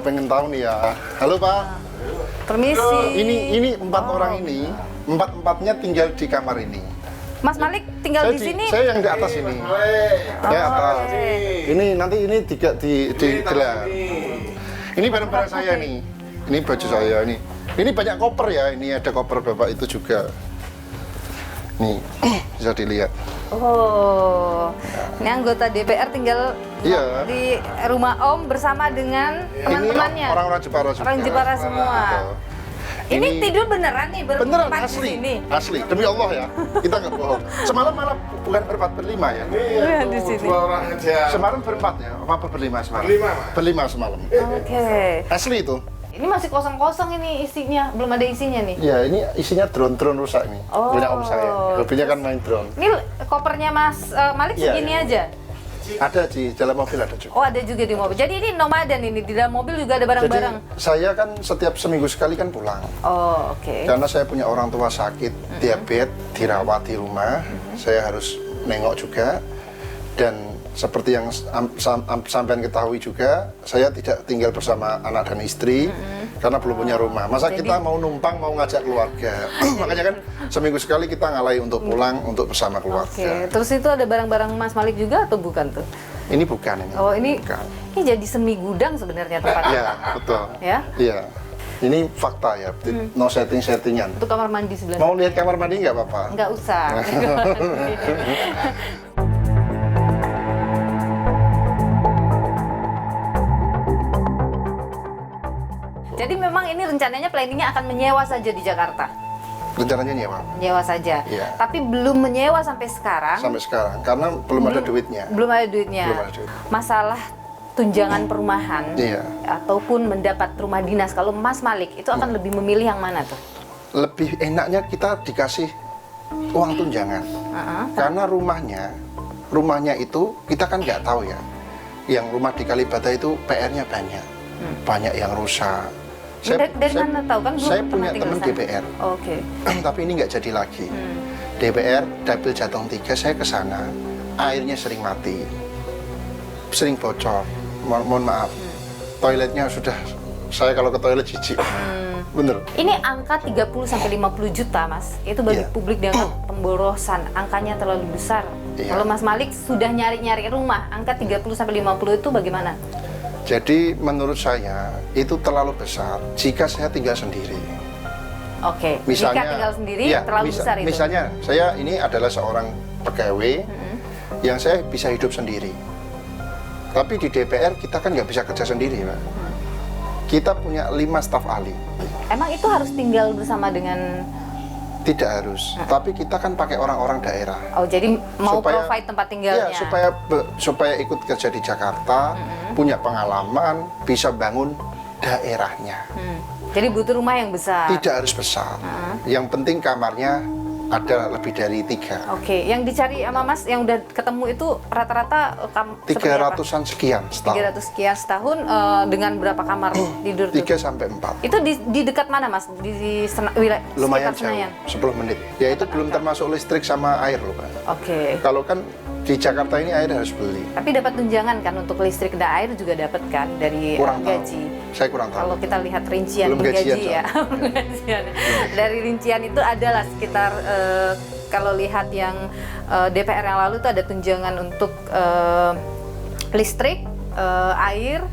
Kalau pengen tahu nih ya. Halo Pak. Permisi. Ini 4 orang ini, 4-4-nya tinggal di kamar ini. Mas Malik tinggal di sini? Saya yang di atas ini. Ya atas. Ini nanti ini digelar. Ini barang-barang saya nih. Ini baju saya ini. Ini banyak koper ya. Ini ada koper Bapak itu juga. Nih, bisa dilihat. Oh, ini anggota DPR tinggal Iya. di rumah Om bersama dengan teman-temannya. Ini orang-orang Jepara juga. Orang Jepara semua. Betul. Ini tidur beneran nih Beneran berempat di asli, sini. asli demi Allah ya, kita nggak bohong. Semalam malah bukan berempat berlima ya. Iya, di sini. 2 orang aja. Semalam berempat ya, apa berlima semalam? Berlima semalam. Oke. Asli itu. Ini masih kosong-kosong ini isinya, belum ada isinya nih. Ya ini isinya drone rusak nih. Oh. Punya om saya. Hobinya kan main drone. Ini kopernya Mas Malik Iya, segini iya. aja. Ada di dalam mobil ada juga. Oh, ada juga di mobil. Jadi ini nomaden ini, di dalam mobil juga ada barang-barang. Jadi saya kan setiap seminggu sekali kan pulang. Oh, oke. Karena saya punya orang tua sakit, diabetes, dirawat di rumah. Saya harus nengok juga. Dan seperti yang sampean ketahui juga, saya tidak tinggal bersama anak dan istri karena belum punya rumah. Masa kita mau numpang, mau ngajak keluarga. Makanya kan seminggu sekali kita ngalai untuk pulang untuk bersama keluarga. Oke. Terus itu ada barang-barang Mas Malik juga atau bukan tuh? Ini bukan ini. Oh, ini Bukan. ini jadi semi gudang sebenarnya tempatnya. Iya, betul. Ya? Iya. Ini fakta ya, no setting-settingan. Itu kamar mandi sebelah. Mau lihat kamar mandi nggak apa-apa? Nggak usah. Jadi memang ini rencananya planningnya akan menyewa saja di Jakarta. Rencananya nyewa. Menyewa saja. Iya. Tapi belum menyewa sampai sekarang. Sampai sekarang, karena belum ada duitnya. Belum ada duitnya. Belum ada duit. Masalah tunjangan perumahan Iya. ataupun mendapat rumah dinas, kalau Mas Malik itu akan lebih memilih yang mana tuh? Lebih enaknya kita dikasih uang tunjangan. Karena rumahnya itu kita kan nggak tahu ya. Yang rumah di Kalibata itu PR-nya banyak. Banyak yang rusak. Dari mana tahu kan belum Saya pernah punya tinggal teman sana. DPR. Oke. Tapi ini nggak jadi lagi. DPR, Dapil Jateng 3, saya ke sana, airnya sering mati, sering bocor. Mohon maaf, toiletnya sudah, saya kalau ke toilet jijik. Bener. Ini angka 30-50 juta, Mas. Itu bagi Iya. publik dianggap pemborosan. Angkanya terlalu besar. Iya. Kalau Mas Malik sudah nyari-nyari rumah, angka 30-50 itu bagaimana? Jadi menurut saya itu terlalu besar jika saya tinggal sendiri. Oke. Misalnya, Jika tinggal sendiri ya, terlalu besar itu. Misalnya saya ini adalah seorang pegawai yang saya bisa hidup sendiri. Tapi di DPR kita kan nggak bisa kerja sendiri, Pak. Kita punya 5 staf ahli. Emang itu harus tinggal bersama dengan... Tidak harus, tapi kita kan pakai orang-orang daerah. Oh, jadi mau provide tempat tinggalnya. Ya, supaya ikut kerja di Jakarta, punya pengalaman, bisa bangun daerahnya. Jadi butuh rumah yang besar. Tidak harus besar. Yang penting kamarnya ada lebih dari 3. Oke, yang dicari sama Mas yang udah ketemu itu rata-rata 300-an sekian setahun. 300 sekian setahun dengan berapa kamar tidur tuh? 3 sampai 4. Itu di dekat mana, Mas? Di wilayah Lumayan sekitar jauh, Senayan? 10 menit. Ya itu belum termasuk listrik sama air loh, Pak. Oke. Kalau kan di Jakarta ini air harus beli. Tapi dapat tunjangan kan untuk listrik dan air juga dapat kan dari Kurang tahu. gaji. Saya kurang tahu. Kalau kita lihat rincian Belum gajian, gaji ya, belum gajian. Dari rincian itu adalah sekitar kalau lihat yang DPR yang lalu itu ada tunjangan untuk listrik, air,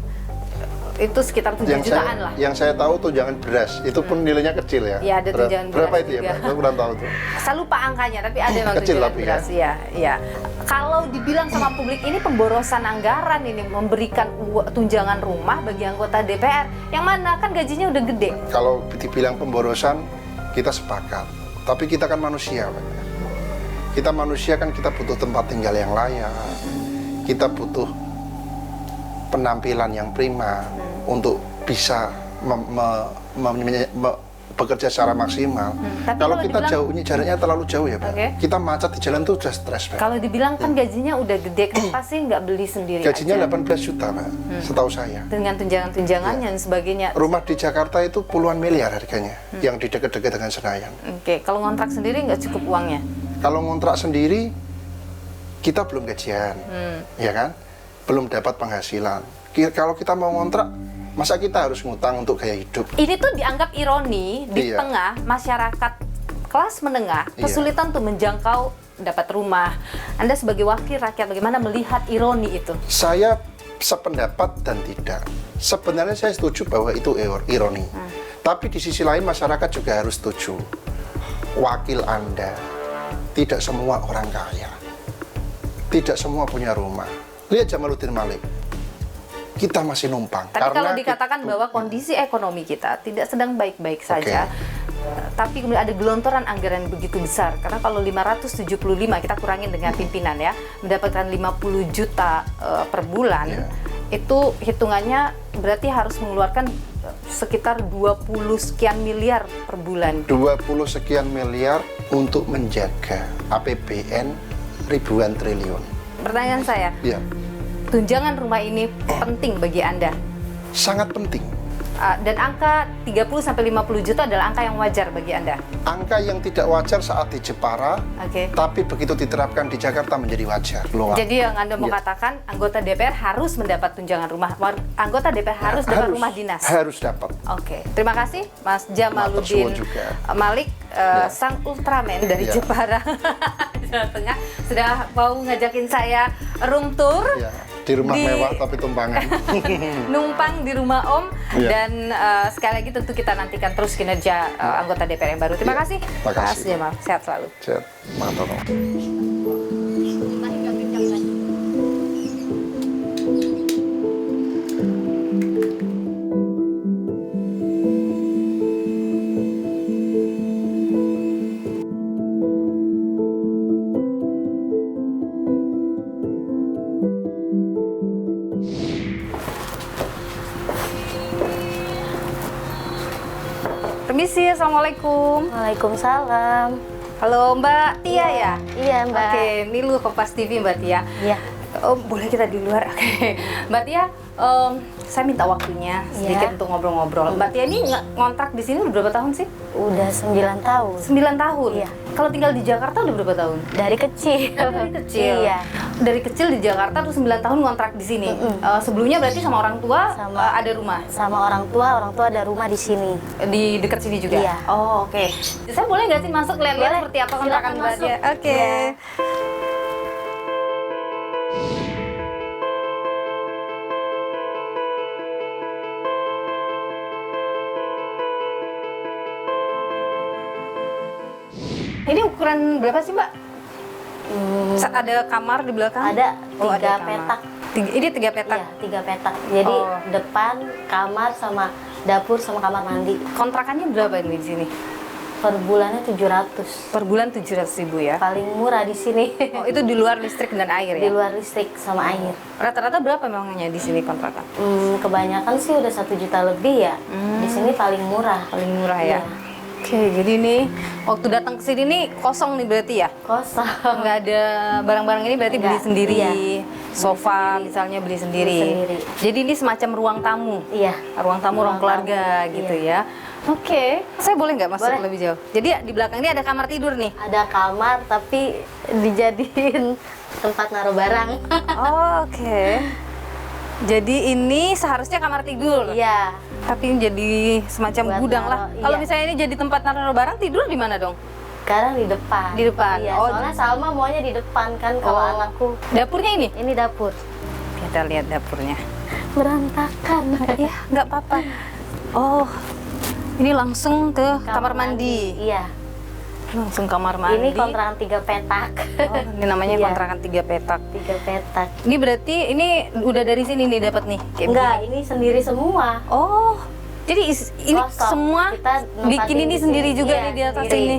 itu sekitar 7 jutaan lah. Yang saya tahu tunjangan beras, itu pun nilainya kecil ya. Ya, ada tunjangan Berapa beras itu ya, juga. Pak? Saya kurang tahu tuh. Saya lupa angkanya, tapi ada memang Kecil tunjangan tapi ya. beras. Ya. Kalau dibilang sama publik ini pemborosan anggaran ini, memberikan tunjangan rumah bagi anggota DPR, yang mana kan gajinya udah gede. Kalau dibilang pemborosan, kita sepakat. Tapi kita kan manusia, Pak. Kita manusia kan kita butuh tempat tinggal yang layak. Kita butuh penampilan yang prima untuk bisa bekerja secara maksimal. Tapi Kalau kalau kita dibilang- jaraknya terlalu jauh ya, Pak. Oke. Kita macet di jalan tuh udah stres, Pak. Kalau dibilang kan gajinya udah gede, kenapa sih nggak beli sendiri Gajinya aja? 18 juta, Pak. Setahu saya. Dengan tunjangan-tunjangannya dan sebagainya. Rumah di Jakarta itu puluhan miliar harganya, yang di dekat-dekat dengan Senayan. Oke, kalau ngontrak sendiri nggak cukup uangnya? Kalau ngontrak sendiri, kita belum gajian, ya kan? Belum dapat penghasilan. Kalau kita mau ngontrak, Masa kita harus ngutang untuk gaya hidup? Ini tuh dianggap ironi di Iya. tengah masyarakat kelas menengah Iya. kesulitan untuk menjangkau dapat rumah. Anda sebagai wakil rakyat bagaimana melihat ironi itu? Saya sependapat dan tidak. Sebenarnya saya setuju bahwa itu ironi. Tapi di sisi lain masyarakat juga harus setuju. Wakil Anda tidak semua orang kaya. Tidak semua punya rumah. Lihat Jamaluddin Malik. Kita masih numpang. Tapi kalau Karena dikatakan kita- bahwa kondisi ekonomi kita tidak sedang baik-baik saja, tapi kemudian ada gelontoran anggaran yang begitu besar. Karena kalau 575 kita kurangin dengan pimpinan ya, mendapatkan 50 juta per bulan, Iya. itu hitungannya berarti harus mengeluarkan sekitar 20 sekian miliar per bulan. 20 sekian miliar untuk menjaga APBN ribuan triliun. Pertanyaan saya, Ya, tunjangan rumah ini penting bagi Anda? sangat penting. Dan angka 30-50 juta adalah angka yang wajar bagi Anda? Angka yang tidak wajar saat di Jepara, Oke. tapi begitu diterapkan di Jakarta menjadi wajar. Loh, Jadi yang Anda mau Iya. katakan anggota DPR harus mendapat tunjangan rumah, anggota DPR harus dapat rumah dinas. Harus dapat. Oke, terima kasih Mas Jamaluddin Matur suwun juga. Malik, Ya. sang Ultraman dari Ya. Jepara, Jawa Tengah, sudah mau ngajakin saya room tour. Ya, di rumah mewah tapi tumpangan. Numpang di rumah Om. Iya. Dan sekali lagi tentu kita nantikan terus kinerja anggota DPR yang baru. Terima Iya. kasih Terima kasih. Mas Jamal, sehat selalu. Sehat. Matur. Permisi, Assalamualaikum. Waalaikumsalam. Halo Mbak Tia ya? Iya, Mbak. Oke, ini lu Kompas TV Mbak Tia. Iya. Oh, boleh kita di luar? Oke. Mbak Tia, saya minta waktunya sedikit Iya. untuk ngobrol-ngobrol. Mbak Tia ini ngontrak di sini udah berapa tahun sih? Udah 9 tahun. 9 tahun? Iya. Kalau tinggal di Jakarta udah berapa tahun? Dari kecil. Dari kecil? Iya. Dari kecil di Jakarta terus 9 tahun ngontrak di sini? Sebelumnya berarti sama orang tua ada rumah? Sama orang tua ada rumah di sini. Di dekat sini juga? Iya. Oh, oke. Saya boleh nggak sih masuk lihat-lihat Boleh. seperti apa kontrakan Silakan Mbak masuk. Tia? Oke. Iya. Ini ukuran berapa sih Mbak? Ada kamar di belakang? Ada Oh, 3 ada kamar. petak. Ini 3 petak? Iya, 3 petak. Jadi Oh. depan, kamar, sama dapur, sama kamar mandi. Kontrakannya berapa ini di sini? Per bulannya 700. Per bulan 700.000 ya? Paling murah di sini. Oh, itu di luar listrik dan air Di ya? luar listrik sama air. Rata-rata berapa memangnya di sini kontrakan? Kebanyakan sih udah 1 juta lebih ya. Di sini paling murah. Paling murah ya? Iya. Oke, jadi nih waktu datang ke sini nih kosong nih berarti ya? Kosong. Nggak ada barang-barang ini berarti beli Nggak, sendiri? iya. Sofa misalnya beli sendiri? Beli sendiri. Jadi ini semacam ruang tamu? Iya. Ruang tamu, ruang Ruang keluarga tamu, gitu iya. ya? Oke, saya boleh nggak masuk Boleh. lebih jauh? Jadi di belakang ini ada kamar tidur nih? Ada kamar tapi dijadiin tempat naruh barang. Oh, oke. Jadi ini seharusnya kamar tidur? Iya. Tapi ini jadi semacam Buat gudang lah. naruh, Kalau iya. misalnya ini jadi tempat naruh barang, tidur di mana dong? Sekarang di depan. Di depan? Iya, Oh, soalnya Salma maunya di depan kan kalau Oh. anakku. Dapurnya ini? Ini dapur. Kita lihat dapurnya. Berantakan. Iya, nggak apa-apa. Oh, ini langsung ke kamar mandi. Iya. Langsung kamar mandi. Ini kontrakan 3 petak. Oh, ini namanya Iya. kontrakan 3 petak. 3 petak. Ini berarti ini udah dari sini nih dapat nih. Kayak Enggak, begini. ini sendiri semua. Oh, jadi ini Kosong. semua Kita nempatin bikin ini di sendiri sini. juga Iya, nih di atas sendiri. ini.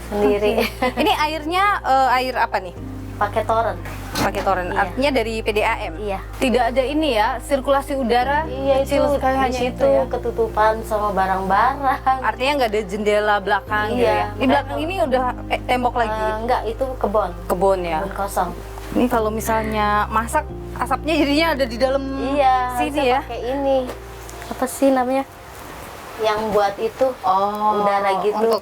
Sendiri. Ini airnya air apa nih? Pakai toren. Pakai toren. Iya. Artinya dari PDAM. Iya. Tidak ada ini ya, sirkulasi udara. Iya, itu kecil sekali di hanya situ itu ya. ketutupan sama barang-barang. Artinya nggak ada jendela belakang gitu Iya, ya. Di belakang ini udah tembok lagi. Enggak, itu kebon. Kebun ya. Kebun kosong. Ini kalau misalnya masak asapnya jadinya ada di dalam Iya, sini harusnya ya. pakai ini. Apa sih namanya? Yang buat itu. Oh, udara gitu. Untuk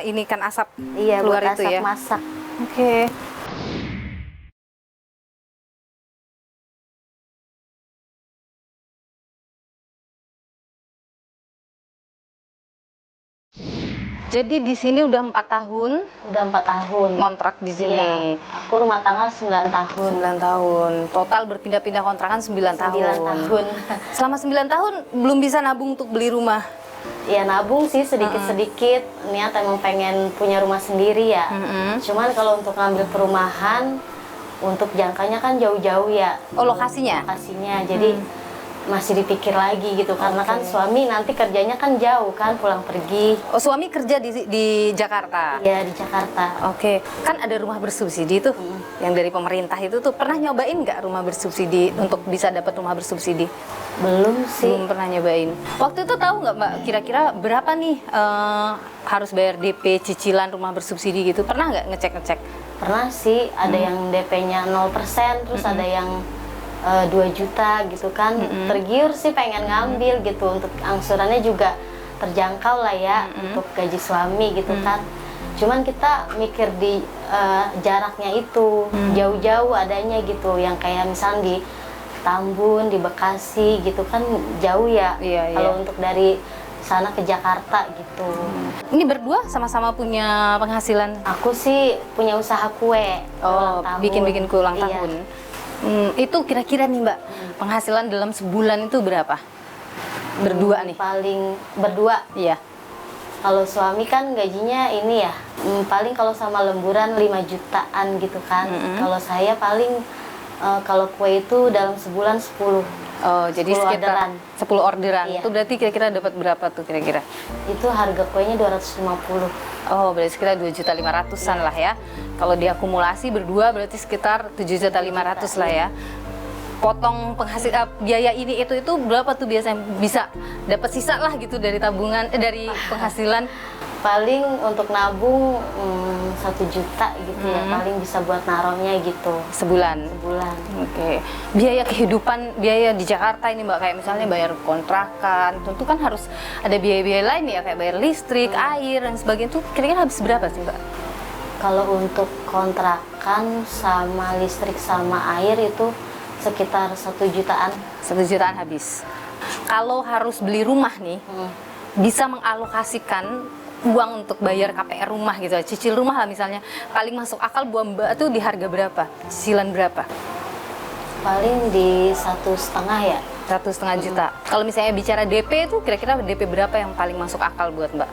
ini kan asap Iya, keluar buat itu asap ya. masak. Oke. Jadi di sini udah 4 tahun Udah 4 tahun. kontrak di sini. Iya. Aku rumah tangga 9 tahun. 9 tahun. Total berpindah-pindah kontrakan 9 tahun. 9 tahun. Selama 9 tahun belum bisa nabung untuk beli rumah. Ya nabung sih sedikit-sedikit. Niat emang pengen punya rumah sendiri ya. Cuman kalau untuk ngambil perumahan, untuk jangkanya kan jauh-jauh ya. Oh, lokasinya? Lokasinya. Jadi masih dipikir lagi gitu. Karena kan suami nanti kerjanya kan jauh kan, pulang pergi. Oh, suami kerja di Jakarta. Ya di Jakarta. Oke, kan ada rumah bersubsidi tuh, yang dari pemerintah itu tuh. Pernah nyobain nggak rumah bersubsidi untuk bisa dapat rumah bersubsidi? Belum sih. Belum pernah nyobain. Waktu itu tahu nggak Mbak, kira-kira berapa nih harus bayar DP cicilan rumah bersubsidi gitu? Pernah nggak ngecek-ngecek? Pernah sih, ada yang DP-nya 0%, terus ada yang 2 juta gitu kan. Tergiur sih pengen ngambil gitu, untuk angsurannya juga terjangkau lah ya, untuk gaji suami gitu kan. Cuman kita mikir di jaraknya itu, jauh-jauh adanya gitu, yang kayak misalnya di Tambun, di Bekasi gitu kan jauh ya. Iya, Kalau iya. untuk dari sana ke Jakarta gitu. Ini berdua sama-sama punya penghasilan. Aku sih punya usaha kue. Oh, ulang tahun. bikin-bikin kue ulang Iya. tahun. Itu kira-kira nih Mbak, penghasilan dalam sebulan itu berapa? Berdua nih? Paling berdua. Iya. Kalau suami kan gajinya ini ya, paling kalau sama lemburan 5 jutaan gitu kan. Kalau saya paling kalau kue itu dalam sebulan 10. Oh, jadi 10 sekitar orderan. 10 orderan. Iya. Itu berarti kira-kira dapat berapa tuh kira-kira? Itu harga kuenya 250. Oh, berarti sekitar 2.500.000-an lah ya. Kalau diakumulasi berdua berarti sekitar 7.500.000 lah ya. Potong biaya ini itu berapa tuh biasanya bisa dapat sisa lah gitu dari tabungan dari penghasilan? Paling untuk nabung 1 juta gitu ya, paling bisa buat naruhnya gitu Sebulan. sebulan. Oke. Biaya kehidupan, biaya di Jakarta ini Mbak, kayak misalnya bayar kontrakan, tentu kan harus ada biaya-biaya lain ya, kayak bayar listrik, air dan sebagainya. Itu kira-kira habis berapa sih Mbak? Kalau untuk kontrakan sama listrik sama air itu sekitar 1 jutaan. 1 jutaan habis. Kalau harus beli rumah nih, bisa mengalokasikan uang untuk bayar KPR rumah gitu, cicil rumah lah misalnya, paling masuk akal buat Mbak tuh di harga berapa? Cicilan berapa? Paling di 1,5 ya. 1,5 juta. Kalau misalnya bicara DP itu kira-kira DP berapa yang paling masuk akal buat Mbak?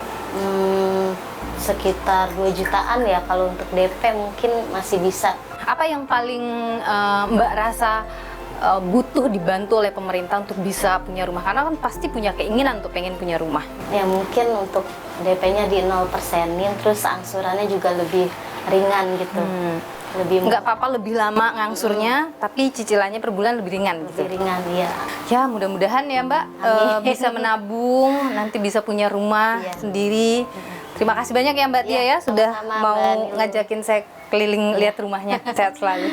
Sekitar 2 jutaan ya, kalau untuk DP mungkin masih bisa. Apa yang paling Mbak rasa butuh dibantu oleh pemerintah untuk bisa punya rumah? Karena kan pasti punya keinginan untuk pengen punya rumah. Ya mungkin untuk DP-nya di 0%-in, terus angsurannya juga lebih ringan gitu. Lebih Nggak apa-apa lebih lama ngangsurnya, tapi cicilannya per bulan lebih ringan gitu. lebih ringan ya. Ya mudah-mudahan ya Mbak bisa menabung, nanti bisa punya rumah Iya. sendiri. Terima kasih banyak ya Mbak Tia ya sudah sama-sama, mau Mbak Nilu. ngajakin saya keliling lihat rumahnya. Sehat selalu.